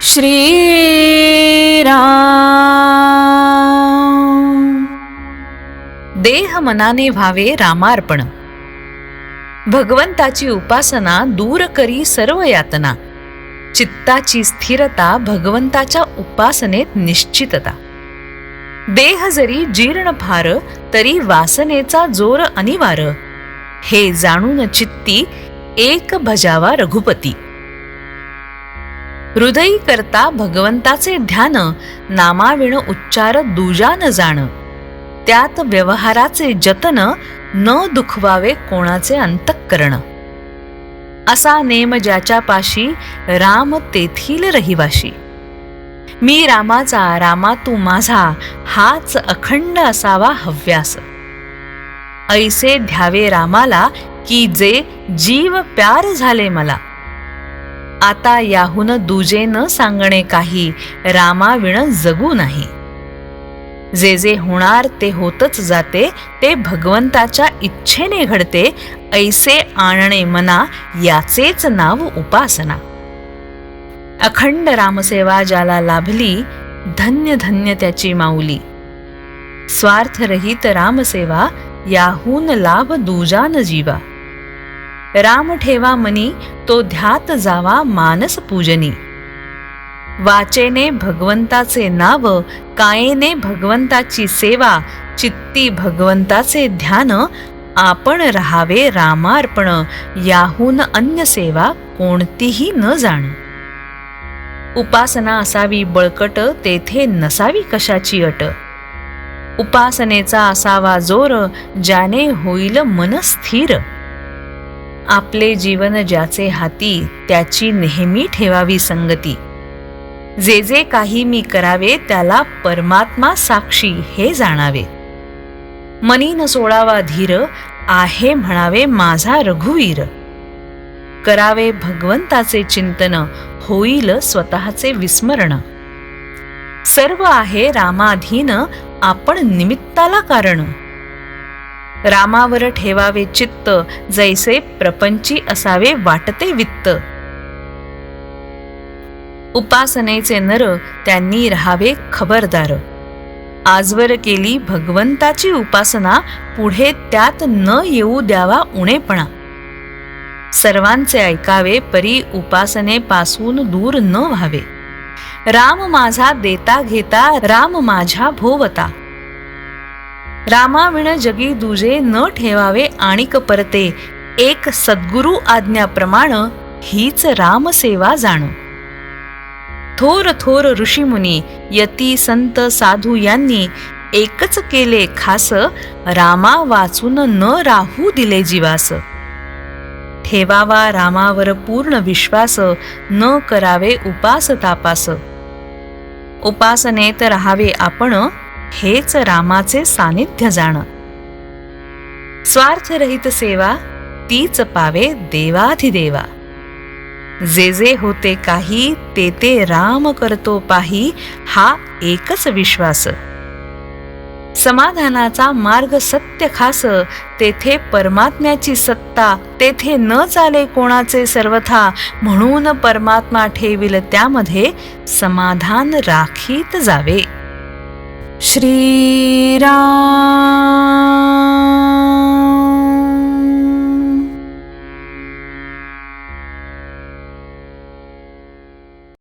श्री राम। देह मनाने व्हावे रामार्पण। भगवंताची उपासना दूर करी सर्व यातना। चित्ताची स्थिरता भगवंताच्या उपासनेत निश्चितता। देह जरी जीर्ण फार तरी वासनेचा जोर अनिवार। हे जाणून चित्ती एक भजावा रघुपती। हृदयी करता भगवंताचे ध्यान, नामाविण उच्चार दूजा न जाण। त्यात व्यवहाराचे जतन, न दुखवावे कोणाचे अंतःकरण। असा नेम ज्याच्या पाशी, राम तेथील रहिवाशी। मी रामाचा, रामा तू माझा, हाच अखंड असावा हव्यास। ऐसे ध्यावे रामाला, की जे जीव प्यार झाले मला। आता याहून दूजे न सांगणे काही, रामाविण जगू नाही। जे जे होणार ते होतच जाते, ते भगवंताच्या इच्छेने घडते। ऐसे आणणे मना, याचेच नाव उपासना। अखंड रामसेवा ज्याला लाभली, धन्य धन्य त्याची माऊली। स्वार्थरहित रामसेवा, याहून लाभ दूजा न जीवा। राम ठेवा मनी, तो ध्यात जावा मानस पूजनी। वाचेने भगवंताचे नाव, कायेने भगवंताची सेवा। चित्ती भगवंताचे ध्यान, आपण रहावे रामार्पण। याहून अन्य सेवा कोणतीही न जाण। उपासना असावी बळकट, तेथे नसावी कशाची अट। उपासनेचा असावा जोर, ज्याने होईल मन स्थिर। आपले जीवन ज्याचे हाती, त्याची नेहमी ठेवावी संगती। जे जे काही मी करावे, त्याला परमात्मा साक्षी हे जाणावे। मनी न सोडावा धीर, आहे म्हणावे माझा रघुवीर। करावे भगवंताचे चिंतन, होईल स्वतःचे विस्मरण। सर्व आहे रामाधीन, आपण निमित्ताला कारण। रामावर ठेवावे चित्त, जैसे प्रपंची असावे वाटते वित्त। उपासनेचे नर, त्यांनी राहावे खबरदार। आजवर केली भगवंताची उपासना, पुढे त्यात न येऊ द्यावा उणेपणा। सर्वांचे ऐकावे, परी उपासनेपासून दूर न व्हावे। राम माझा देता घेता, राम माझ्या भोवता। रामाविण जगी दुजे न ठेवावे आणिक परते। एक सद्गुरु आज्ञाप्रमाण, हीच रामसेवा जाण। थोर थोर ऋषीमुनी, यती संत साधू यांनी, एकच केले खास। रामा वाचून न राहू दिले जीवास। ठेवावा रामावर पूर्ण विश्वास, न करावे उपास तापास। उपासनेत राहावे आपण, हेच रामाचे सानिध्य जाण। स्वार्थरहित सेवा, तीच पावे देवाधिदेवा। जे जे होते काही, ते ते राम करतो पाही, हा एकच विश्वास। समाधानाचा मार्ग सत्य खास, तेथे परमात्म्याची सत्ता। तेथे न चाले कोणाचे सर्वथा, म्हणून परमात्मा ठेविल त्यामध्ये, समाधान राखीत जावे। श्री राम।